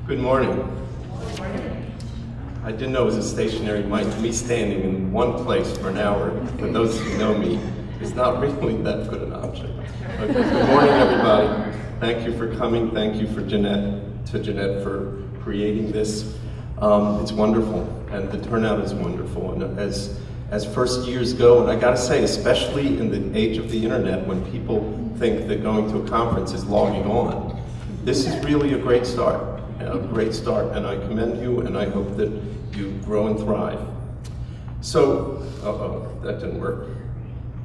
Good morning. I didn't know it was a stationary mic. Me standing in one place for an hour, for those who know me, is not really that good an option. Okay, good morning, everybody. Thank you for coming. Thank you for Jeanette for creating this. It's wonderful, and the turnout is wonderful. And as first years go, and I gotta say, especially in the age of the internet, when people think that going to a conference is logging on, this is really a great start. And I commend you, and I hope that you grow and thrive. So, that didn't work.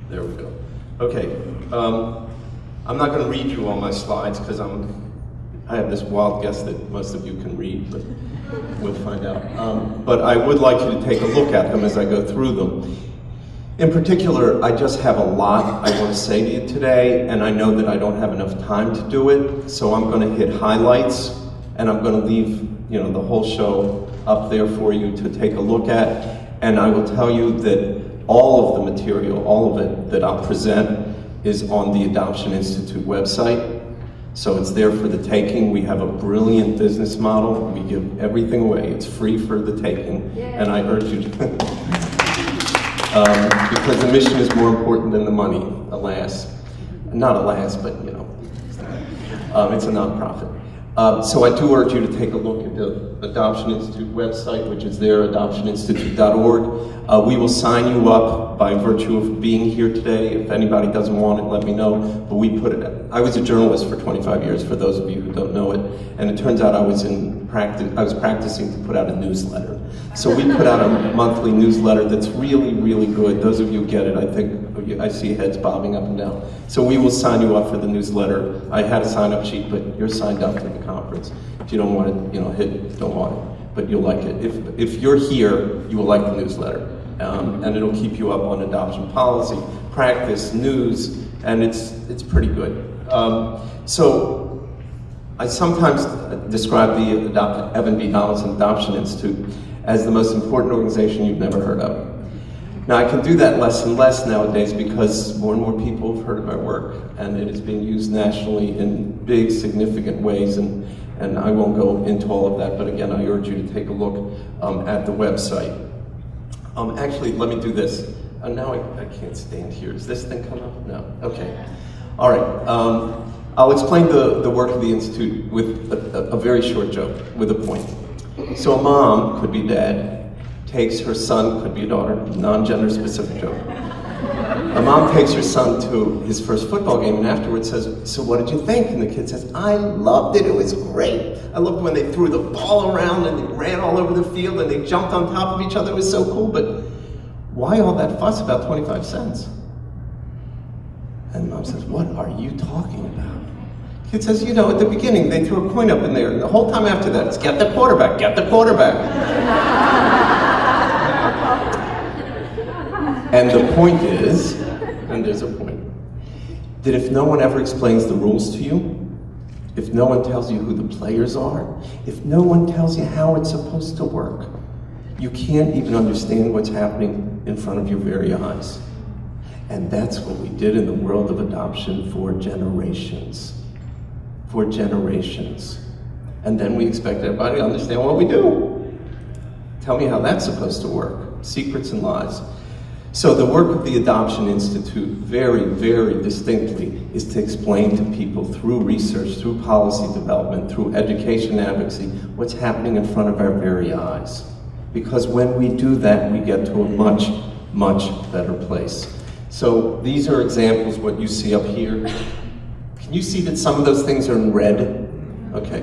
There we go. Okay, I'm not going to read you all my slides because I have this wild guess that most of you can read, but we'll find out. But I would like you to take a look at them as I go through them. In particular, I just have a lot I want to say to you today, and I know that I don't have enough time to do it, so I'm going to hit highlights. And I'm going to leave, the whole show up there for you to take a look at. And I will tell you that all of the material, all of it that I'll present is on the Adoption Institute website. So it's there for the taking. We have a brilliant business model. We give everything away. It's free for the taking. Yay. And I urge you to, because the mission is more important than the money, alas. Not alas, but it's a nonprofit. So I do urge you to take a look at the Adoption Institute website, which is there, adoptioninstitute.org. We will sign you up by virtue of being here today. If anybody doesn't want it, let me know. But we put it. I was a journalist for 25 years, for those of you who don't know it, and it turns out I was practicing to put out a newsletter. So we put out a monthly newsletter that's really, really good. Those of you who get it, I think I see heads bobbing up and down. So we will sign you up for the newsletter. I had a sign-up sheet, but you're signed up for the conference. If you don't want it, don't want it, but you'll like it. If you're here, you will like the newsletter, and it'll keep you up on adoption policy, practice, news, and it's pretty good. So I sometimes describe the Evan B. Donaldson Adoption Institute as the most important organization you've never heard of. Now, I can do that less and less nowadays because more and more people have heard of our work, and it is being used nationally in big, significant ways, and I won't go into all of that, but again, I urge you to take a look at the website. Actually, let me do this. Now I can't stand here. Is this thing coming up? No. Okay. All right. I'll explain the work of the Institute with a very short joke, with a point. So a mom, could be dad, takes her son, could be a daughter, non-gender specific joke. A mom takes her son to his first football game and afterwards says, "So what did you think?" And the kid says, "I loved it, it was great. I loved when they threw the ball around and they ran all over the field and they jumped on top of each other, it was so cool, but why all that fuss about 25 cents? And mom says, "What are you talking about?" Kid says, at the beginning they threw a coin up in there, and the whole time after that it's get the quarterback, get the quarterback. And the point is, and there's a point, that if no one ever explains the rules to you, if no one tells you who the players are, if no one tells you how it's supposed to work, you can't even understand what's happening in front of your very eyes. And that's what we did in the world of adoption for generations. For generations. And then we expect everybody to understand what we do. Tell me how that's supposed to work. Secrets and lies. So the work of the Adoption Institute, very, very distinctly, is to explain to people through research, through policy development, through education advocacy, what's happening in front of our very eyes. Because when we do that, we get to a much, much better place. So these are examples, what you see up here. Can you see that some of those things are in red? Okay.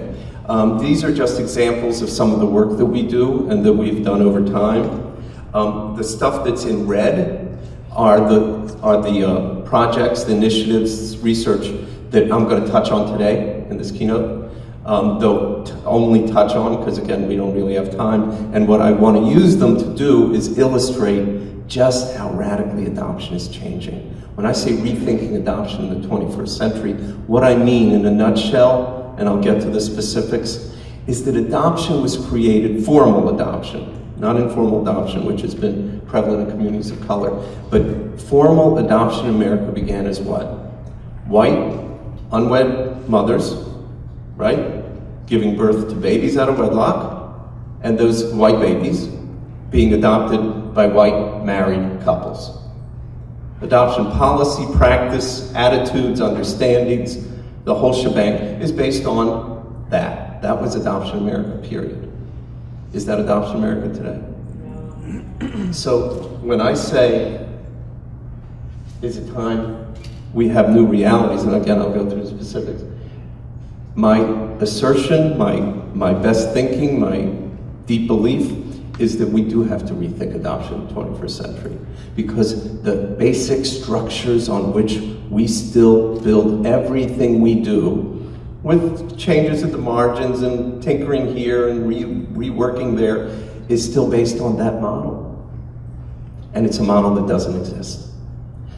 These are just examples of some of the work that we do and that we've done over time. The stuff that's in red are the projects, the initiatives, research that I'm going to touch on today in this keynote. They'll only touch on, because again, we don't really have time. And what I want to use them to do is illustrate just how radically adoption is changing. When I say rethinking adoption in the 21st century, what I mean in a nutshell, and I'll get to the specifics, is that adoption was created, formal adoption, not informal adoption, which has been prevalent in communities of color, but formal adoption in America began as what? White, unwed mothers, right? giving birth to babies out of wedlock, and those white babies being adopted by white married couples. Adoption policy, practice, attitudes, understandings, the whole shebang is based on that. That was Adoption America, period. Is that Adoption America today? No. So when I say, is it time we have new realities, and again I'll go through the specifics, my assertion, my best thinking, my deep belief is that we do have to rethink adoption in the 21st century, because the basic structures on which we still build everything we do, with changes at the margins and tinkering here and reworking there, is still based on that model. And it's a model that doesn't exist.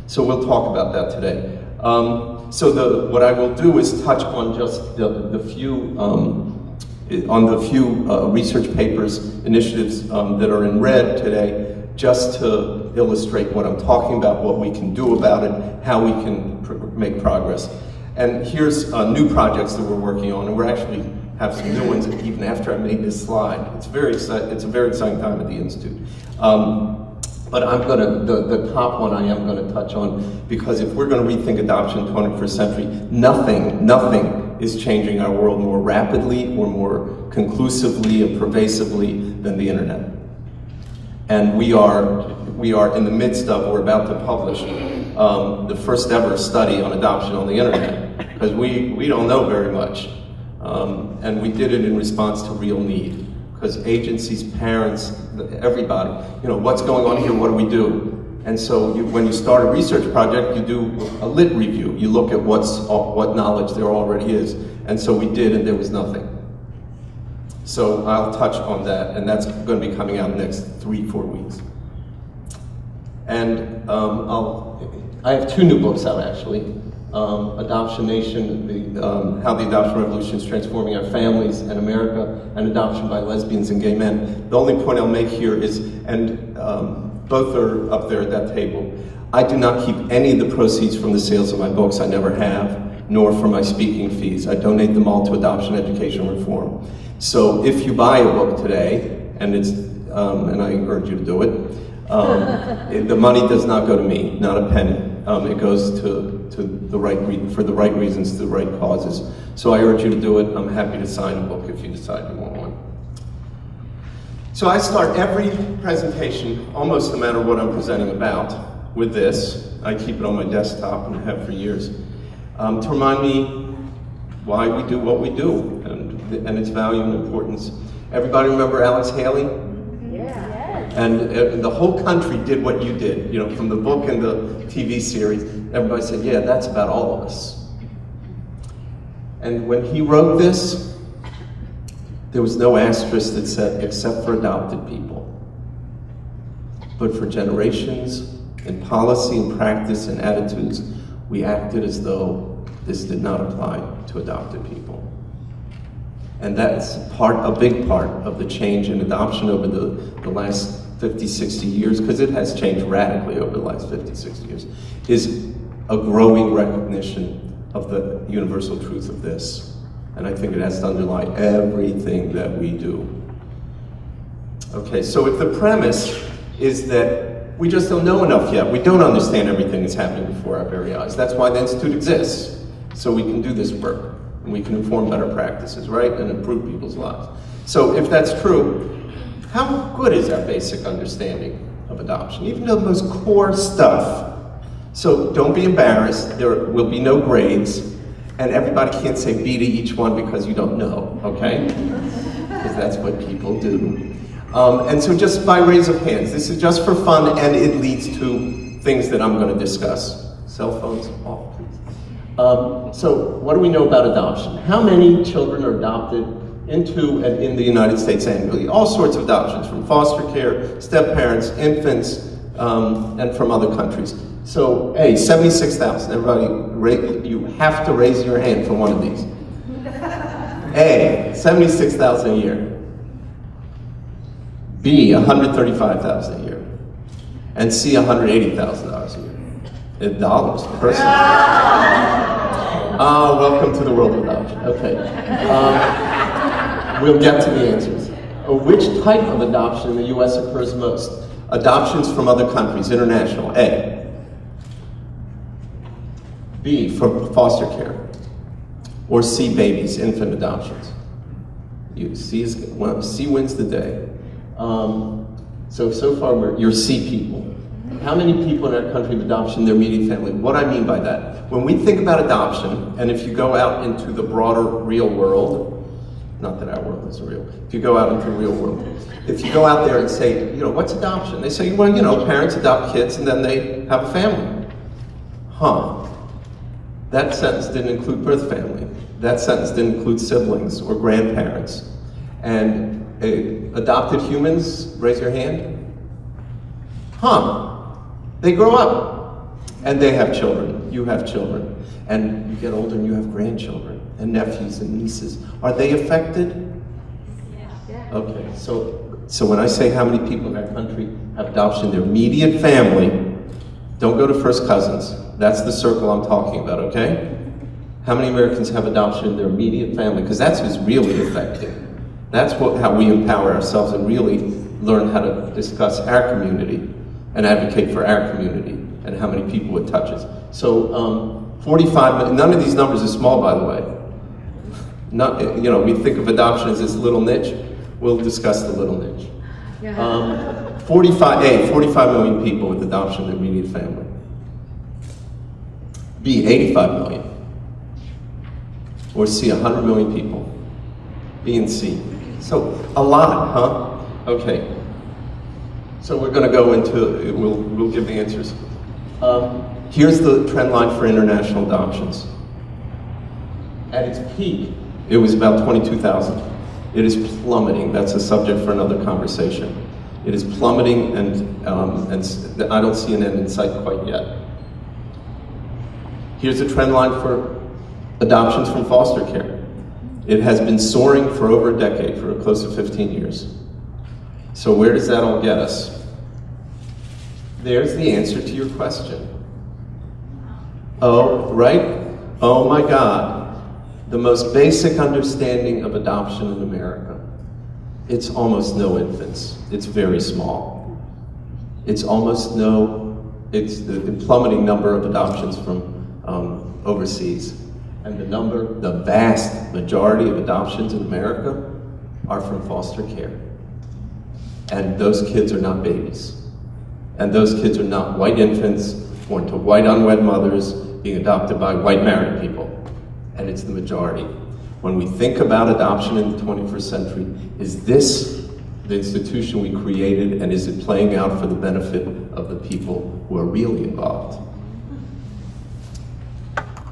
So we'll talk about that today. What I will do is touch on just the few research papers, initiatives that are in red today, just to illustrate what I'm talking about, what we can do about it, how we can make progress. And here's new projects that we're working on, and we're actually have some new ones even after I made this slide. It's very exciting. It's a very exciting time at the Institute. But I'm gonna, the top one I am gonna touch on, because if we're gonna rethink adoption in the 21st century, nothing is changing our world more rapidly or more conclusively and pervasively than the internet. And we are in the midst of, we're about to publish the first ever study on adoption on the internet, because we don't know very much. And we did it in response to real need, because agencies, parents, everybody, what's going on here, what do we do? And so when you start a research project, you do a lit review. You look at what knowledge there already is. And so we did, and there was nothing. So I'll touch on that, and that's going to be coming out in the next 3-4 weeks. And I have 2 new books out, actually. Adoption Nation, How the Adoption Revolution is Transforming Our Families in America, and Adoption by Lesbians and Gay Men. The only point I'll make here is, and both are up there at that table, I do not keep any of the proceeds from the sales of my books. I never have, nor for my speaking fees. I donate them all to adoption education reform. So if you buy a book today, and and I encourage you to do it, the money does not go to me, not a penny. It goes to for the right reasons, to the right causes. So I urge you to do it. I'm happy to sign a book if you decide you want one. So I start every presentation, almost no matter what I'm presenting about, with this. I keep it on my desktop and have for years, to remind me why we do what we do and its value and importance. Everybody remember Alex Haley? Yeah. And the whole country did what you did, from the book and the TV series. Everybody said, yeah, that's about all of us. And when he wrote this, there was no asterisk that said, except for adopted people. But for generations, in policy and practice and attitudes, we acted as though this did not apply to adopted people. And that's a big part of the change in adoption over the last 50, 60 years, because it has changed radically over the last 50, 60 years, is a growing recognition of the universal truth of this. And I think it has to underlie everything that we do. Okay, so if the premise is that we just don't know enough yet, we don't understand everything that's happening before our very eyes. That's why the Institute exists, so we can do this work, and we can inform better practices, right, and improve people's lives. So if that's true, how good is our basic understanding of adoption, even the most core stuff? So don't be embarrassed, there will be no grades, and everybody can't say B to each one because you don't know, okay? Because that's what people do. And so just by raise of hands, this is just for fun, and it leads to things that I'm going to discuss. Cell phones off, please. So what do we know about adoption? How many children are adopted into and in the United States annually? All sorts of adoptions, from foster care, step-parents, infants, and from other countries. So, 76,000. Everybody, you have to raise your hand for one of these. 76,000 a year. B, 135,000 a year. And C, $180,000 a year. In dollars per person. Welcome to the world of adoption. Okay. We'll get to the answers. Which type of adoption in the U.S. occurs most? Adoptions from other countries, international, A. B, for foster care. Or C, babies, infant adoptions. C wins the day. So far you're C people. How many people in our country have adoption in their immediate family? What I mean by that, when we think about adoption, and if you go out into the broader real world, not that our world is real, if you go out into the real world, if you go out there and say, what's adoption? They say, well, parents adopt kids and then they have a family. That sentence didn't include birth family. That sentence didn't include siblings or grandparents. And adopted humans, raise your hand. They grow up and they have children. You have children. And you get older and you have grandchildren and nephews and nieces. Are they affected? Yeah. Okay, so when I say how many people in our country have adoption in their immediate family, don't go to first cousins. That's the circle I'm talking about, okay? How many Americans have adoption in their immediate family? Because that's who's really affected. That's how we empower ourselves and really learn how to discuss our community and advocate for our community and how many people it touches. So 45, none of these numbers are small, by the way. We think of adoption as this little niche. We'll discuss the little niche. 45 million people with adoption in their immediate family. B, 85 million. Or C, 100 million people. B and C. So a lot, huh? Okay. So we're going to go into, we'll give the answers. Here's the trend line for international adoptions. At its peak, it was about 22,000. It is plummeting. That's a subject for another conversation. It is plummeting, and I don't see an end in sight quite yet. Here's a trend line for adoptions from foster care. It has been soaring for over a decade, for close to 15 years. So where does that all get us? There's the answer to your question. Oh, right? Oh my God. The most basic understanding of adoption in America. It's almost no infants. It's very small. It's almost no, it's the plummeting number of adoptions from overseas. And the vast majority of adoptions in America are from foster care. And those kids are not babies. And those kids are not white infants born to white unwed mothers being adopted by white married people. And it's the majority. When we think about adoption in the 21st century, is this the institution we created, and is it playing out for the benefit of the people who are really involved?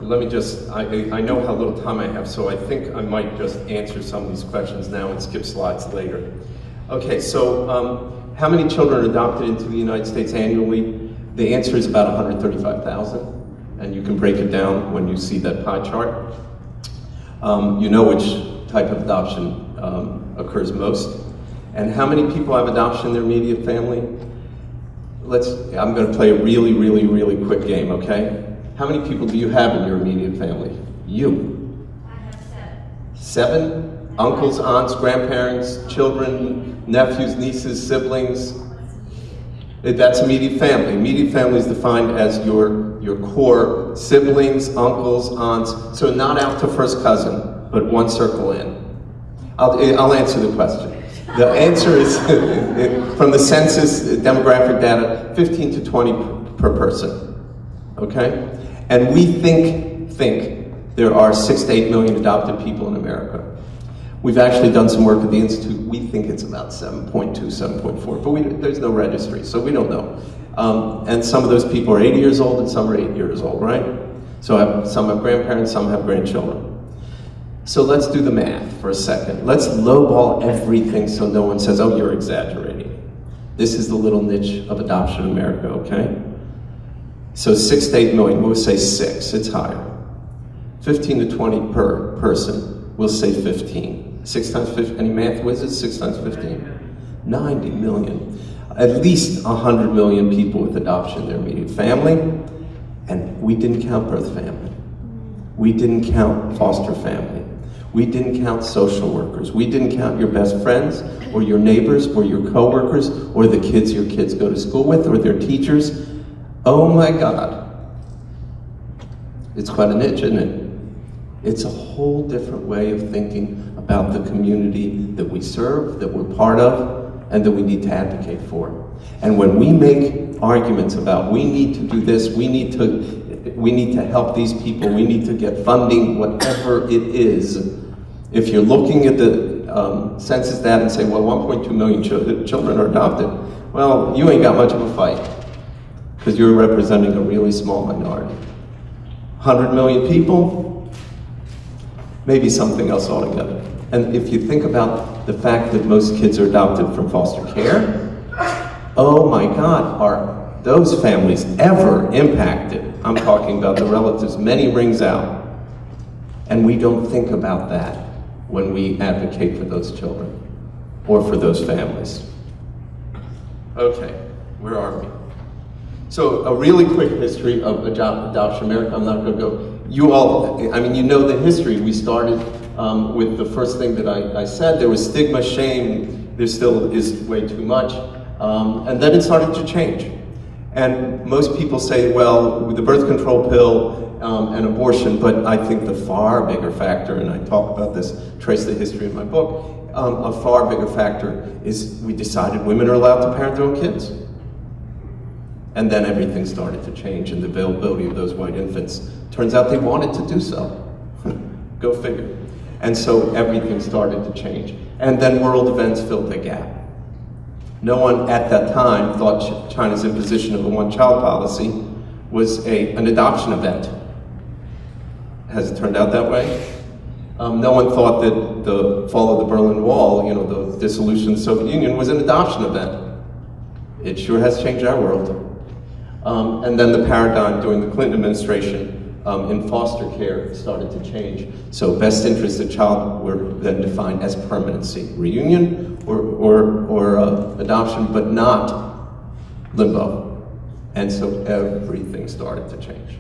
Let me just, I know how little time I have, so I think I might just answer some of these questions now and skip slides later. Okay, so how many children are adopted into the United States annually? The answer is about 135,000. And you can break it down when you see that pie chart. You know which type of adoption occurs most. And how many people have adoption in their immediate family? I'm going to play a really, really, really quick game, okay? How many people do you have in your immediate family? You. I have 7. 7? Uncles, aunts, grandparents, children, nephews, nieces, siblings. That's immediate family. Immediate family is defined as your core siblings, uncles, aunts. So not out to first cousin, but one circle in. I'll answer the question. The answer is, from the census demographic data, 15 to 20 per person. Okay? And we think there are 6 to 8 million adopted people in America. We've actually done some work at the Institute. We think it's about 7.2, 7.4, but there's no registry, so we don't know. And some of those people are 80 years old and some are 8 years old, right? So some have grandparents, some have grandchildren. So let's do the math for a second. Let's lowball everything so no one says, oh, you're exaggerating. This is the little niche of adoption in America, okay? So 6 to 8 million, we'll say 6, it's higher. 15 to 20 per person, we'll say 15. 6 times 15, any math wizards? 6 times 15? 90 million. At least 100 million people with adoption in their immediate family, and we didn't count birth family. We didn't count foster family. We didn't count social workers. We didn't count your best friends, or your neighbors, or your coworkers, or the kids your kids go to school with, or their teachers. Oh my God. It's quite a niche, isn't it? It's a whole different way of thinking about the community that we serve, that we're part of, and that we need to advocate for. And when we make arguments about we need to do this, we need to help these people, we need to get funding, whatever it is, if you're looking at the census data and say, well, 1.2 million children are adopted, well, you ain't got much of a fight, because you're representing a really small minority. 100 million people, maybe something else altogether. And if you think about the fact that most kids are adopted from foster care, oh my God, are those families ever impacted? I'm talking about the relatives, many rings out. And we don't think about that when we advocate for those children or for those families. Okay, where are we? So a really quick history of Adoption America. I'm not going to go. You all, I mean, you know the history. We started with the first thing that I said. There was stigma, shame. There still is way too much. And then it started to change. And most people say, well, with the birth control pill and abortion, but I think the far bigger factor, and I talk about this, trace the history in my book, a far bigger factor is we decided women are allowed to parent their own kids. And then everything started to change in the availability of those white infants. Turns out they wanted to do so. Go figure. And so everything started to change. And then world events filled the gap. No one at that time thought China's imposition of a one-child policy was an adoption event. Has it turned out that way? No one thought that the fall of the Berlin Wall, the dissolution of the Soviet Union, was an adoption event. It sure has changed our world. And then the paradigm during the Clinton administration in foster care started to change. So best interest of child were then defined as permanency, reunion or adoption, but not limbo. And so everything started to change.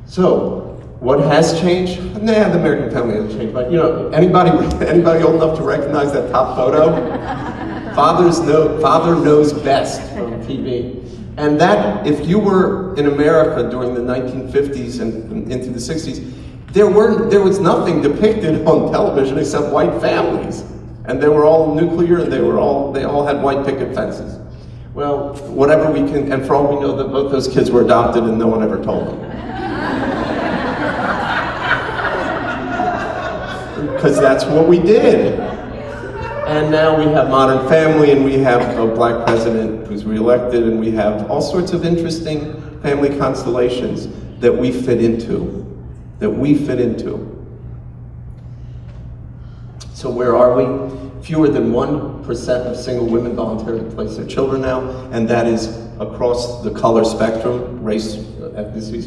So what has changed? Nah, the American family hasn't changed. But anybody old enough to recognize that top photo? Father knows best from TV. And that, if you were in America during the 1950s and into the 60s, there was nothing depicted on television except white families. And they were all nuclear, and they all had white picket fences. Well, whatever we can, and for all we know that both those kids were adopted and no one ever told them. Because that's what we did. And now we have Modern Family, and we have a black president who's reelected, and we have all sorts of interesting family constellations that we fit into. So where are we? Fewer than 1% of single women voluntarily place their children now, and that is across the color spectrum, race, ethnicity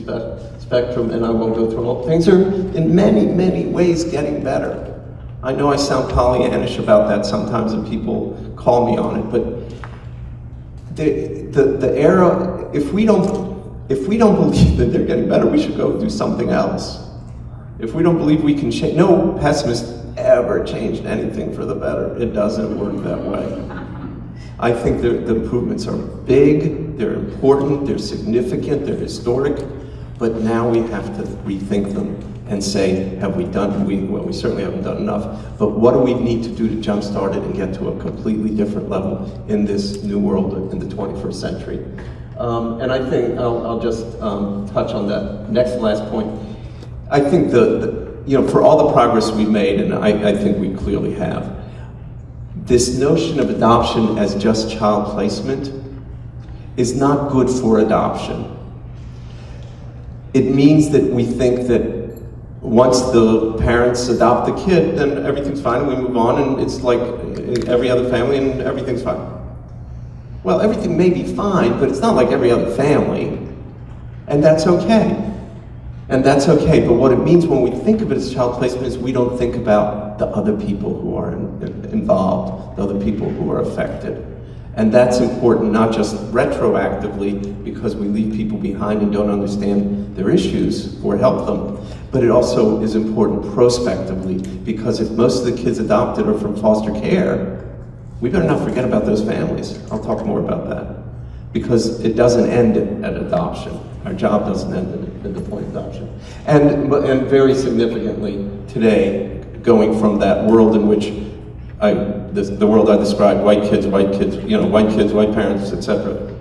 spectrum, and I won't go through all. Things are in many, many ways getting better. I know I sound Pollyannish about that sometimes, and people call me on it, but the era, if we don't believe that they're getting better, we should go do something else. If we don't believe we can change, no pessimist ever changed anything for the better. It doesn't work that way. I think the improvements are big, they're important, they're significant, they're historic, but now we have to rethink them and say, have we done, well, we certainly haven't done enough, but what do we need to do to jumpstart it and get to a completely different level in this new world in the 21st century? And I think I'll just touch on that last point. I think for all the progress we've made, and I think we clearly have, this notion of adoption as just child placement is not good for adoption. It means that we think that once the parents adopt the kid, then everything's fine, and we move on, and it's like every other family, and everything's fine. Well, everything may be fine, but it's not like every other family, and that's okay. And that's okay, but what it means when we think of it as child placement is we don't think about the other people who are involved, the other people who are affected. And that's important, not just retroactively, because we leave people behind and don't understand their issues or help them, but it also is important prospectively, because if most of the kids adopted are from foster care, we better not forget about those families. I'll talk more about that. Because it doesn't end at adoption. Our job doesn't end at the point of adoption. And very significantly, today, going from that world in which the world I described, white kids, white parents, etc.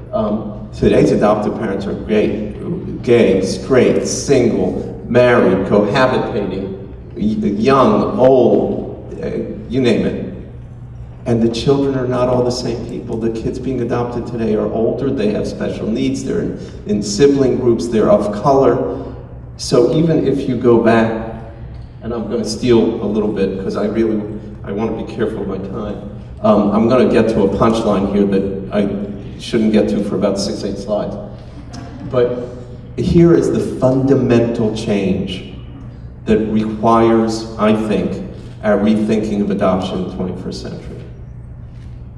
Today's adoptive parents are gay, straight, single, married, cohabitating, young, old, you name it. And the children are not all the same people. The kids being adopted today are older, they have special needs, they're in sibling groups, they're of color. So even if you go back, and I'm going to steal a little bit because I want to be careful of my time. I'm going to get to a punchline here that I shouldn't get to for about 6-8 slides. But here is the fundamental change that requires, I think, our rethinking of adoption in the 21st century.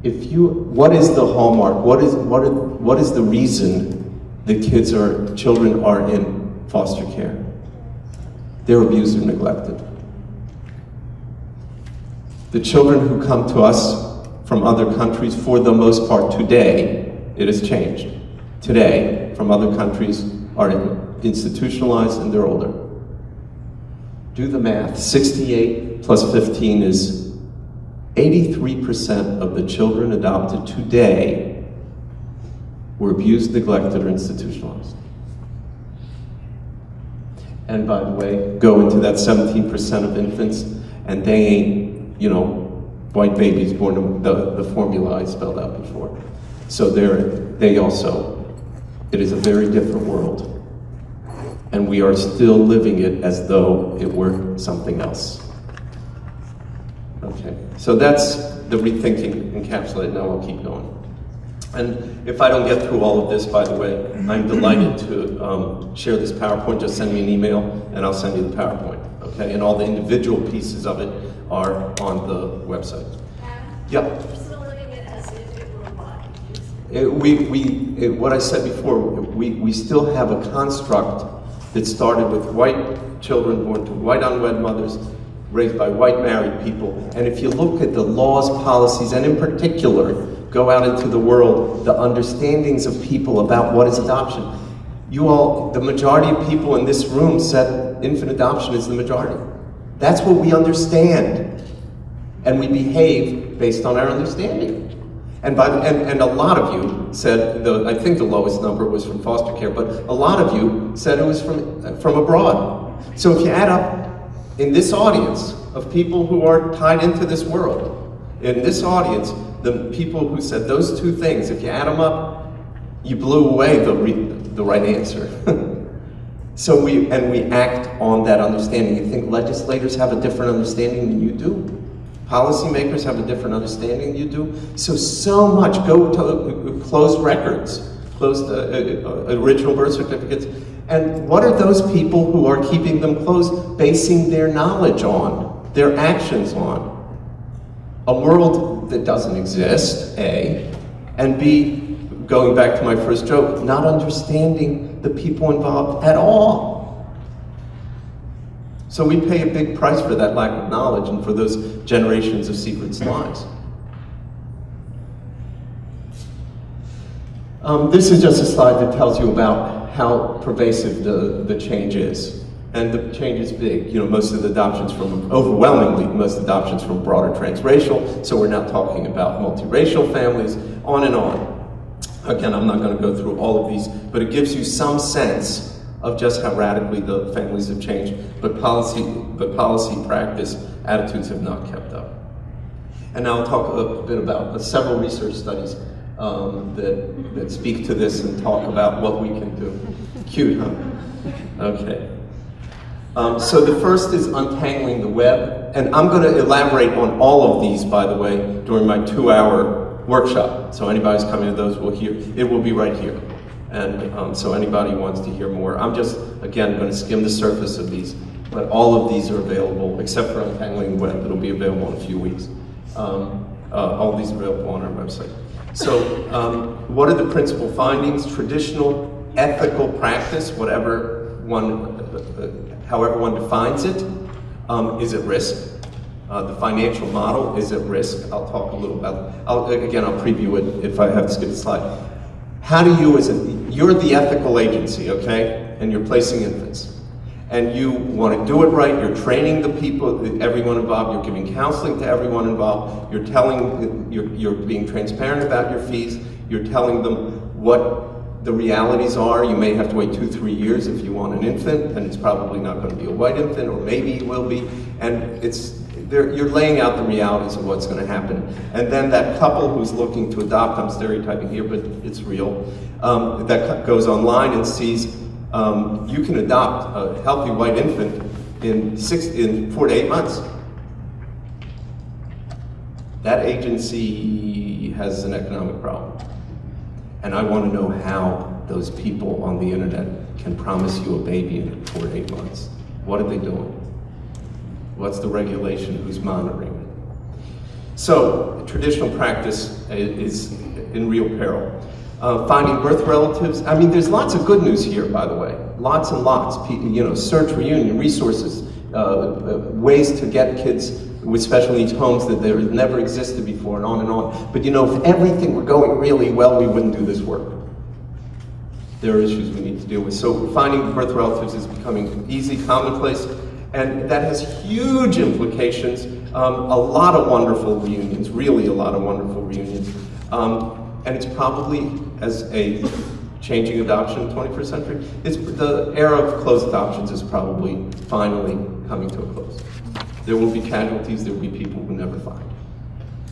What is the hallmark? What is the reason that children are in foster care? They're abused or neglected. The children who come to us from other countries, for the most part today, it has changed. Today, from other countries, are institutionalized and they're older. Do the math. 68 plus 15 is 83% of the children adopted today were abused, neglected, or institutionalized. And by the way, go into that 17% of infants, and they ain't, white babies born to the formula I spelled out before. So it is a very different world. And we are still living it as though it were something else. Okay, so that's the rethinking encapsulated. Now I'll keep going. And if I don't get through all of this, by the way, I'm delighted to share this PowerPoint. Just send me an email and I'll send you the PowerPoint, okay? And all the individual pieces of it are on the website. Yeah. We're still living it as if it were a body. What I said before, we still have a construct that started with white children born to white unwed mothers, raised by white married people. And if you look at the laws, policies, and in particular, go out into the world, the understandings of people about what is adoption. The majority of people in this room said infant adoption is the majority. That's what we understand. And we behave based on our understanding. And a lot of you said, I think the lowest number was from foster care, but a lot of you said it was from abroad. So if you add up in this audience of people who are tied into this world, in this audience, the people who said those two things, if you add them up, you blew away the right answer. So we act on that understanding. You think legislators have a different understanding than you do? Policymakers have a different understanding than you do? So much go to closed records, closed original birth certificates. And what are those people who are keeping them closed basing their knowledge on, their actions on? A world that doesn't exist, A, and B, going back to my first joke, not understanding the people involved at all. So we pay a big price for that lack of knowledge and for those generations of secrets and lies. This is just a slide that tells you about how pervasive the change is. And the change is big. Most of the adoptions overwhelmingly, most adoptions from broader transracial, so we're now talking about multiracial families, on and on. Again, I'm not going to go through all of these, but it gives you some sense of just how radically the families have changed. But policy, practice, attitudes have not kept up. And now I'll talk a bit about several research studies that speak to this and talk about what we can do. Cute, huh? Okay. So the first is untangling the web, and I'm going to elaborate on all of these, by the way, during my 2-hour workshop. So anybody who's coming to those will hear, it will be right here. And so anybody who wants to hear more, I'm just, again, going to skim the surface of these, but all of these are available, except for untangling the web, it'll be available in a few weeks. All of these are available on our website. So what are the principal findings? Traditional ethical practice, however one defines it, is at risk. The financial model is at risk. I'll talk a little about, I'll preview it if I have to skip a slide. How do you, you're the ethical agency, okay? And you're placing infants. And you want to do it right, you're training the people, everyone involved, you're giving counseling to everyone involved, you're being transparent about your fees, you're telling them what the realities are. You may have to wait 2-3 years if you want an infant, and it's probably not going to be a white infant, or maybe it will be, and you're laying out the realities of what's going to happen. And then that couple who's looking to adopt, I'm stereotyping here, but it's real, that goes online and sees you can adopt a healthy white infant in 4 to 8 months. That agency has an economic problem. And I want to know how those people on the internet can promise you a baby in 4 to 8 months. What are they doing? What's the regulation? Who's monitoring it? So, traditional practice is in real peril. Finding birth relatives. I mean, there's lots of good news here, by the way. Lots and lots. Search, reunion, resources, ways to get kids with special needs homes that there never existed before, and on and on. But if everything were going really well, we wouldn't do this work. There are issues we need to deal with. So finding birth relatives is becoming easy, commonplace, and that has huge implications. A lot of wonderful reunions, really a lot of wonderful reunions. And it's probably, as a changing adoption in the 21st century, the era of closed adoptions is probably finally coming to a close. There will be casualties, there will be people who never find.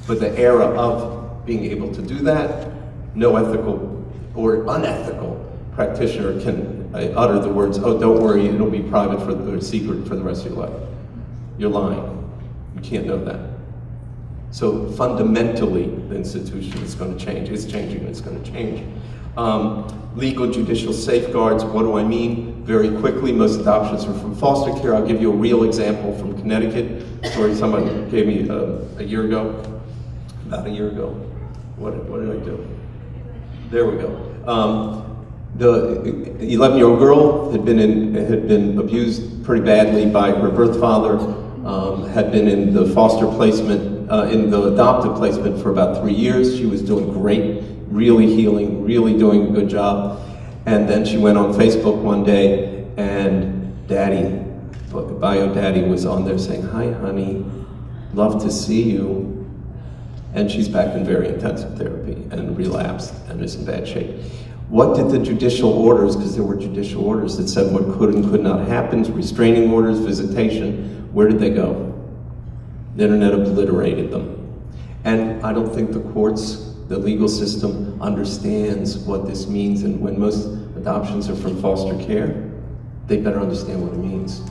But the era of being able to do that, no ethical or unethical practitioner can utter the words, "Oh, don't worry, it'll be private or secret for the rest of your life." You're lying. You can't know that. So fundamentally, the institution is going to change. It's changing, and it's going to change. Legal judicial safeguards, what do I mean? Very quickly, most adoptions are from foster care. I'll give you a real example from Connecticut. Story someone gave me about a year ago. What did I do? There we go. The 11-year-old girl had been abused pretty badly by her birth father, had been in the foster placement, in the adoptive placement for about 3 years. She was doing great, really healing, really doing a good job. And then she went on Facebook one day, and bio daddy was on there saying, "Hi, honey, love to see you." And she's back in very intensive therapy and relapsed and is in bad shape. What did the judicial orders, because there were judicial orders that said what could and could not happen, restraining orders, visitation, where did they go? The internet obliterated them. And I don't think the courts, the legal system understands what this means, and when most adoptions are from foster care, they better understand what it means.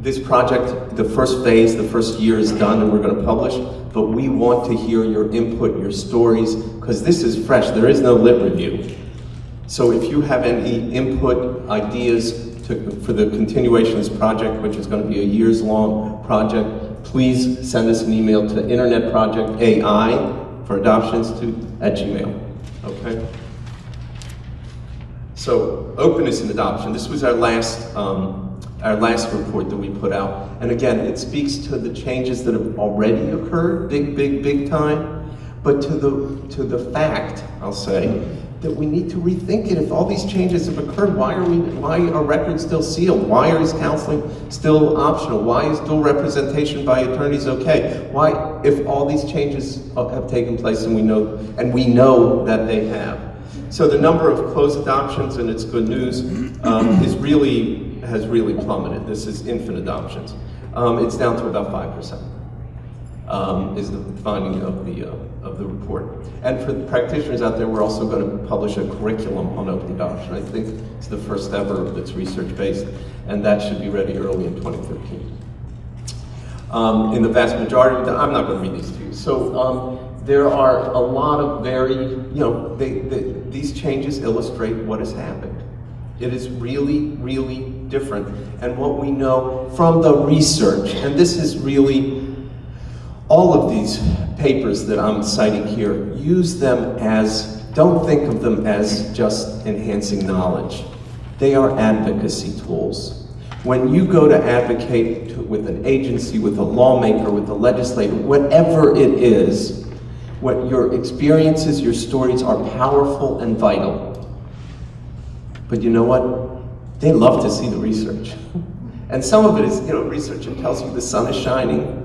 This project, the first phase, the first year is done and we're going to publish, but we want to hear your input, your stories, because this is fresh. There is no lit review. So if you have any input, ideas for the continuation of this project, which is going to be a years-long project, please send us an email to internetprojectai for adoptioninstitute@gmail. Okay? So, openness in adoption. This was our last report that we put out. And again, it speaks to the changes that have already occurred, big time, but to the fact, I'll say, that we need to rethink it. If all these changes have occurred, why are records still sealed? Why is counseling still optional? Why is dual representation by attorneys okay? Why, if all these changes have taken place, and we know that they have. So the number of closed adoptions, and it's good news, has really plummeted. This is infant adoptions. It's down to about 5%. Is the finding of the report. And for the practitioners out there, we're also going to publish a curriculum on open adoption. I think it's the first ever that's research-based, and that should be ready early in 2013. In the vast majority of I'm not going to read these to you. So there are a lot of these changes illustrate what has happened. It is really, really different. And what we know from the research, and this is really, all of these papers that I'm citing here, use them as, don't think of them as just enhancing knowledge. They are advocacy tools. When you go to advocate with an agency, with a lawmaker, with a legislator, whatever it is, what your experiences, your stories are powerful and vital. But you know what? They love to see the research. And some of it is, research that tells you the sun is shining,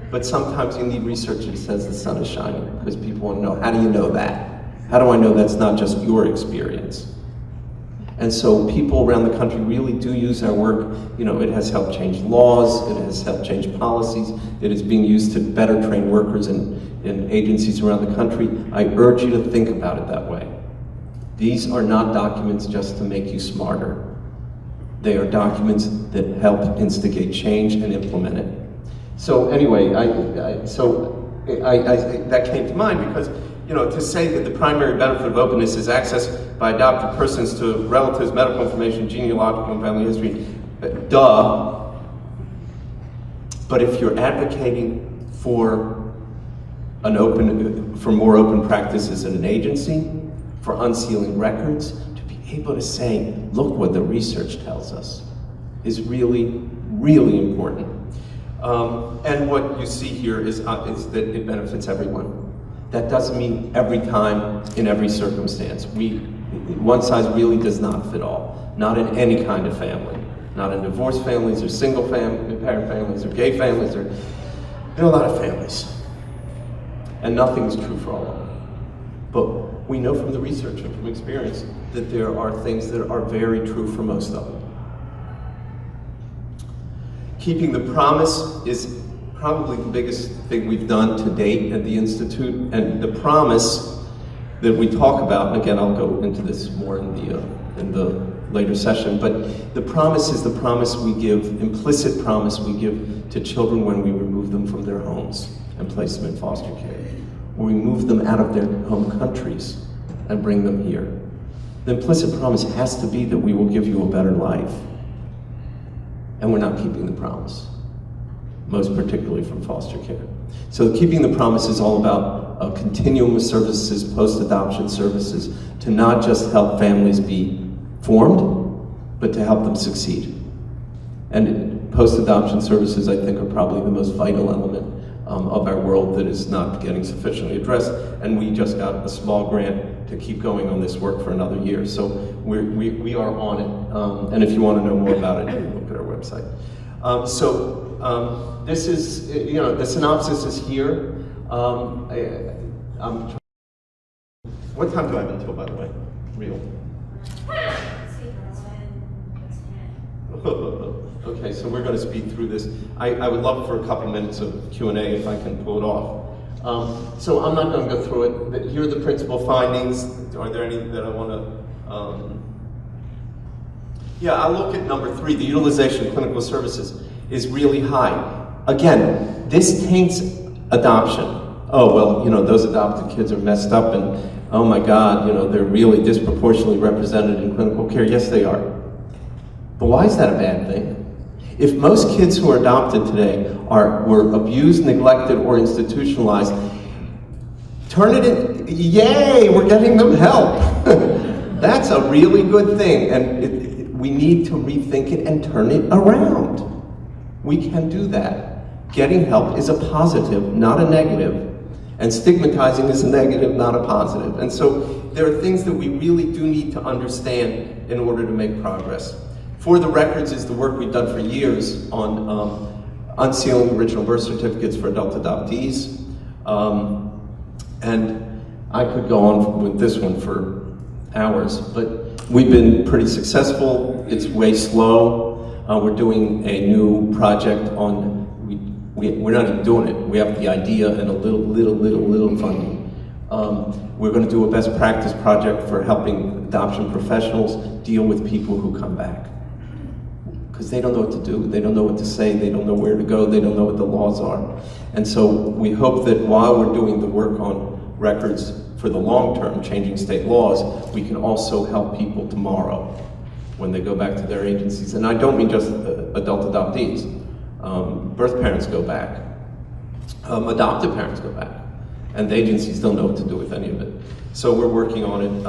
but sometimes you need research that says the sun is shining, because people want to know, how do you know that? How do I know that's not just your experience? And so people around the country really do use our work. It has helped change laws, it has helped change policies, it is being used to better train workers in agencies around the country. I urge you to think about it that way. These are not documents just to make you smarter. They are documents that help instigate change and implement it. So anyway, that came to mind because, to say that the primary benefit of openness is access by adopted persons to relatives, medical information, genealogical and family history, duh. But if you're advocating for more open practices in an agency, for unsealing records, to be able to say, look what the research tells us, is really, really important. And what you see here is that it benefits everyone. That doesn't mean every time, in every circumstance. One size really does not fit all. Not in any kind of family. Not in divorced families, or single parent families, or gay families, or in a lot of families. And nothing is true for all of them. But we know from the research and from experience that there are things that are very true for most of them. Keeping the promise is probably the biggest thing we've done to date at the Institute, and the promise that we talk about, and again I'll go into this more in the later session, but the promise is the promise we give, implicit promise we give to children when we remove them from their homes and place them in foster care, or we move them out of their home countries and bring them here. The implicit promise has to be that we will give you a better life. And we're not keeping the promise, most particularly from foster care. So keeping the promise is all about a continuum of services, post-adoption services, to not just help families be formed, but to help them succeed. And post-adoption services, I think, are probably the most vital element of our world that is not getting sufficiently addressed. And we just got a small grant to keep going on this work for another year. So we are on it. And if you want to know more about it, you can look at our website. This is, the synopsis is here. What time do I have until, by the way? Real. Okay, so we're going to speed through this. I would love for a couple minutes of Q&A if I can pull it off. So I'm not going to go through it, but here are the principal findings. Are there any that I want to... Yeah, I'll look at number 3. The utilization of clinical services is really high. Again, this taints adoption. Oh, well, those adopted kids are messed up and, oh my God, they're really disproportionately represented in clinical care. Yes, they are. But why is that a bad thing? If most kids who are adopted today were abused, neglected, or institutionalized, turn it in, yay, we're getting them help. That's a really good thing, and we need to rethink it and turn it around. We can do that. Getting help is a positive, not a negative, and stigmatizing is a negative, not a positive. And so there are things that we really do need to understand in order to make progress. For the Records is the work we've done for years on unsealing original birth certificates for adult adoptees. And I could go on with this one for hours, but we've been pretty successful. It's way slow. We're doing a new project on, we're not even doing it. We have the idea and a little funding. We're going to do a best practice project for helping adoption professionals deal with people who come back. Because they don't know what to do, they don't know what to say, they don't know where to go, they don't know what the laws are. And so we hope that while we're doing the work on records for the long term, changing state laws, we can also help people tomorrow when they go back to their agencies. And I don't mean just adult adoptees. Birth parents go back. Adoptive parents go back, and the agencies don't know what to do with any of it. So we're working on it.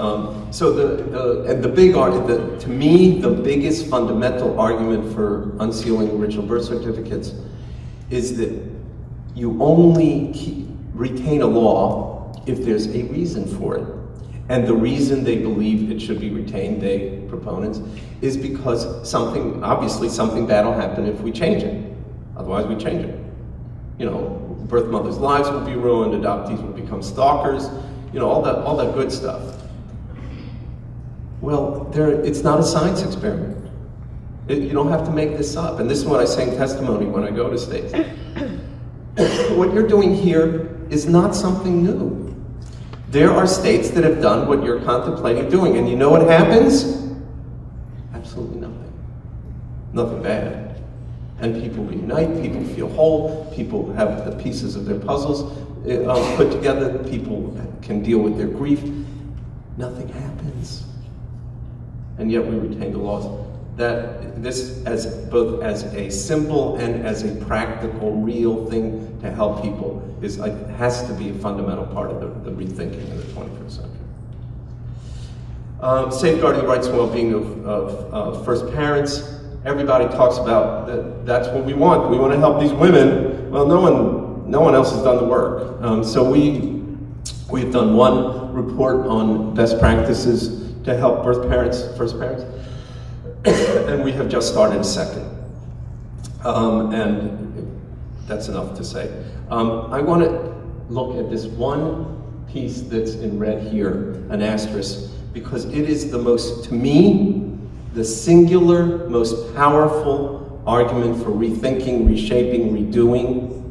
To me, the biggest fundamental argument for unsealing original birth certificates is that you only retain a law if there's a reason for it. And the reason they believe it should be retained, they proponents, is because obviously something bad will happen if we change it. Otherwise we change it. You know, birth mothers' lives will be ruined, adoptees will become stalkers, you know, all that good stuff. Well, it's not a science experiment. You don't have to make this up. And this is what I say in testimony when I go to states. What you're doing here is not something new. There are states that have done what you're contemplating doing, and you know what happens? Absolutely nothing. Nothing bad. And people reunite, people feel whole, people have the pieces of their puzzles put together, people can deal with their grief. Nothing happens. And yet we retain the laws. This, both as a symbol and as a practical, real thing to help people, has to be a fundamental part of the rethinking in the 21st century. Safeguarding the rights and well-being of first parents. Everybody talks about that. That's what we want. We want to help these women. Well, no one else has done the work. So we've done one report on best practices to help first parents, and we have just started a second. And that's enough to say. I want to look at this one piece that's in red here, an asterisk, because it is to me, the singular, most powerful argument for rethinking, reshaping, redoing.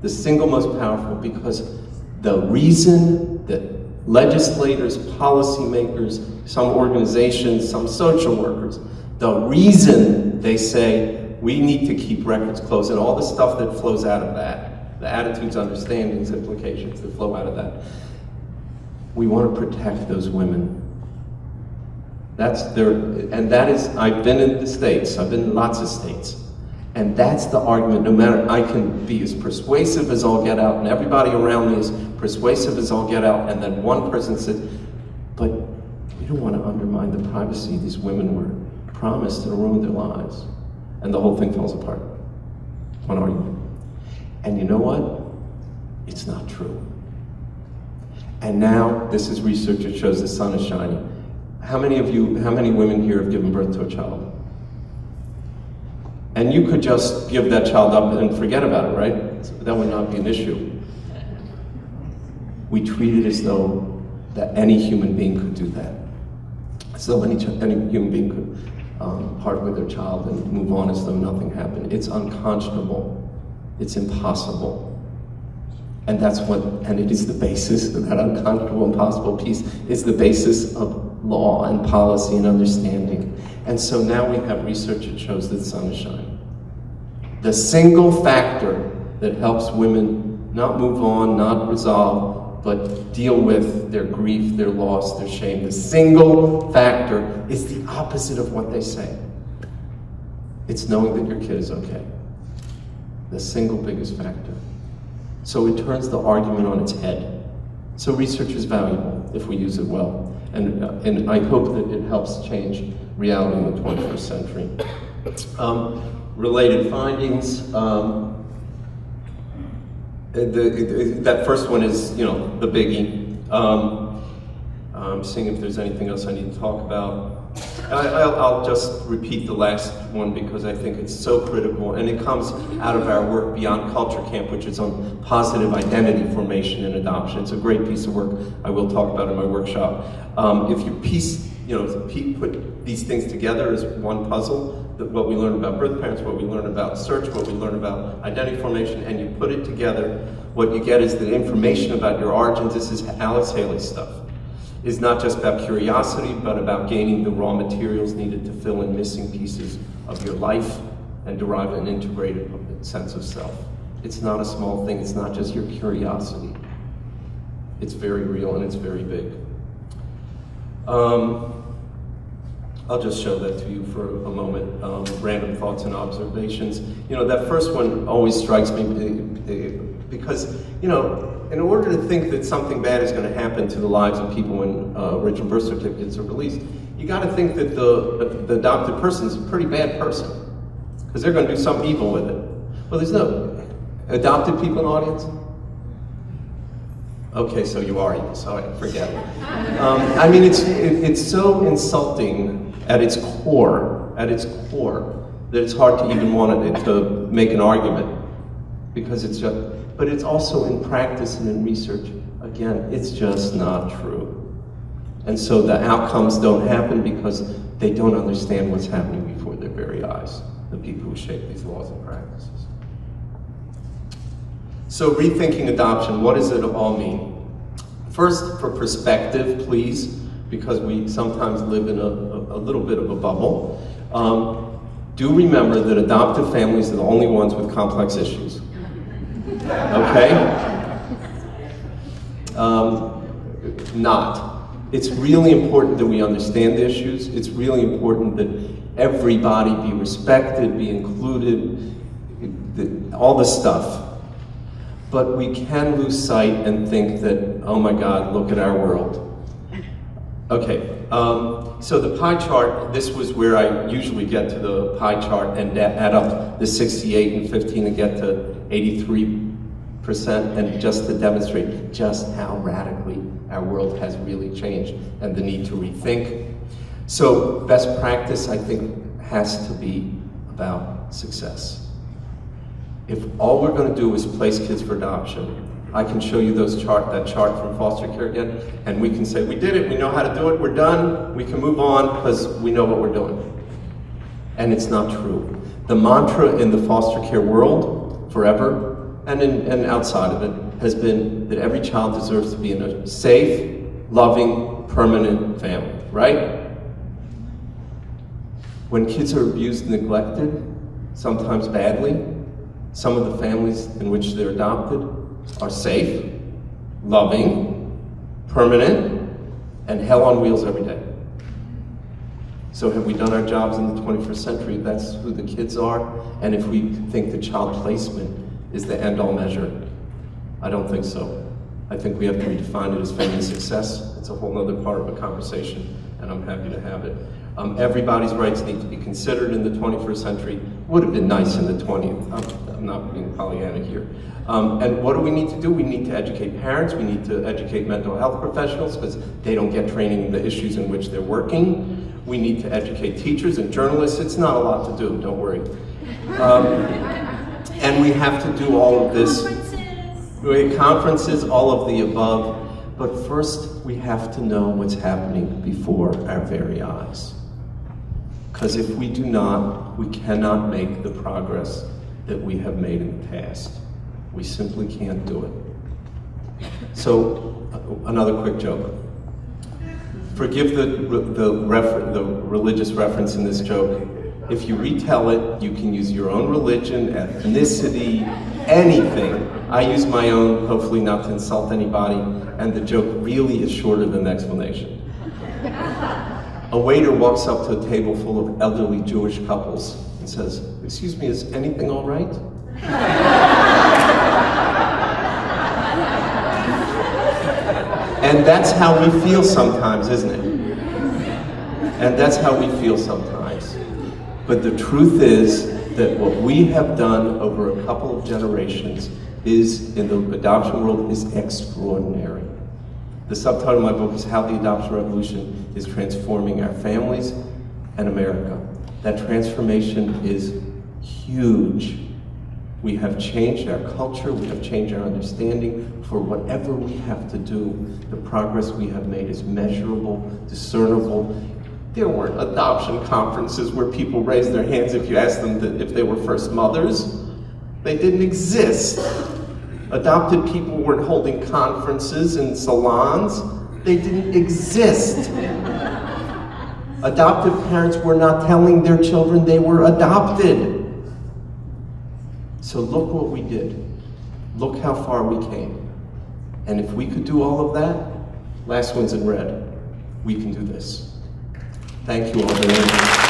The single most powerful, because the reason that legislators, policymakers, some organizations, some social workers, the reason they say we need to keep records closed and all the stuff that flows out of that, the attitudes, understandings, implications that flow out of that, we want to protect those women. I've been in the States, I've been in lots of states, and that's the argument. No matter, I can be as persuasive as all get out, and everybody around me is persuasive as all get out, and then one person says, but we don't want to undermine the privacy these women were promised and ruin their lives. And the whole thing falls apart. One argument. And you know what? It's not true. And now, this is research that shows the sun is shining. How many women here have given birth to a child? And you could just give that child up and forget about it, right? That would not be an issue. We treat it as though that any human being could do that. As though any human being could part with their child and move on as though nothing happened. It's unconscionable. It's impossible. And it is the basis of that unconscionable, impossible piece, is the basis of law and policy and understanding. And so now we have research that shows that the sun is shining. The single factor that helps women not move on, not resolve, but deal with their grief, their loss, their shame, the single factor is the opposite of what they say. It's knowing that your kid is okay. The single biggest factor. So it turns the argument on its head. So research is valuable if we use it well. And I hope that it helps change reality in the 21st century. Related findings. That first one is, the biggie. Seeing if there's anything else I need to talk about. I'll just repeat the last one because I think it's so critical, and it comes out of our work Beyond Culture Camp, which is on positive identity formation in adoption. It's a great piece of work I will talk about in my workshop. If you put these things together as one puzzle, what we learn about birth parents, what we learn about search, what we learn about identity formation, and you put it together, what you get is the information about your origins. This is Alice Haley's stuff. Is not just about curiosity, but about gaining the raw materials needed to fill in missing pieces of your life and derive an integrated sense of self. It's not a small thing, it's not just your curiosity. It's very real and it's very big. I'll just show that to you for a moment. Random thoughts and observations. You know, that first one always strikes me because, you know, in order to think that something bad is going to happen to the lives of people when original birth certificates are released, you got to think that the adopted person is a pretty bad person, because they're going to do something evil with it. Well, there's no adopted people in the audience? Okay, so you are evil, so I forget it. I mean, it's so insulting at its core, that it's hard to even want it to make an argument, because it's just, but it's also in practice and in research, again, it's just not true. And so the outcomes don't happen because they don't understand what's happening before their very eyes, the people who shape these laws and practices. So rethinking adoption, what does it all mean? First, for perspective, please, because we sometimes live in a little bit of a bubble. Do remember that adoptive families are the only ones with complex issues. Okay? Not. It's really important that we understand the issues. It's really important that everybody be respected, be included, all this stuff. But we can lose sight and think that, oh my God, look at our world. Okay, so the pie chart, this was where I usually get to the pie chart and add up the 68 and 15 and get to 83%, and just to demonstrate just how radically our world has really changed and the need to rethink. So best practice, I think, has to be about success. If all we're going to do is place kids for adoption, I can show you that chart from foster care again, and we can say, we did it, we know how to do it, we're done, we can move on because we know what we're doing. And it's not true. The mantra in the foster care world, forever, and outside of it, has been that every child deserves to be in a safe, loving, permanent family, right? When kids are abused and neglected, sometimes badly, some of the families in which they're adopted are safe, loving, permanent, and hell on wheels every day. So have we done our jobs in the 21st century? That's who the kids are. And if we think that child placement is the end-all measure, I don't think so. I think we have to redefine it as family success. It's a whole other part of a conversation, and I'm happy to have it. Everybody's rights need to be considered in the 21st century. Would have been nice in the 20th. I'm not being Pollyanna here. And what do we need to do? We need to educate parents. We need to educate mental health professionals because they don't get training in the issues in which they're working. We need to educate teachers and journalists. It's not a lot to do, don't worry. And we have to do all of this. Conferences, all of the above. But first, we have to know what's happening before our very eyes. Because if we do not, we cannot make the progress that we have made in the past. We simply can't do it. So, another quick joke. Forgive the religious reference in this joke. If you retell it, you can use your own religion, ethnicity, anything. I use my own, hopefully not to insult anybody, and the joke really is shorter than the explanation. A waiter walks up to a table full of elderly Jewish couples and says, "Excuse me, is anything all right?" And that's how we feel sometimes, isn't it? And that's how we feel sometimes. But the truth is that what we have done over a couple of generations is, in the adoption world, is extraordinary. The subtitle of my book is How the Adoption Revolution is Transforming Our Families and America. That transformation is huge. We have changed our culture, we have changed our understanding. For whatever we have to do, the progress we have made is measurable, discernible. There weren't adoption conferences where people raised their hands if you asked them if they were first mothers. They didn't exist. Adopted people weren't holding conferences in salons. They didn't exist. Adoptive parents were not telling their children they were adopted. So look what we did. Look how far we came. And if we could do all of that, last one's in red, we can do this. Thank you all very much.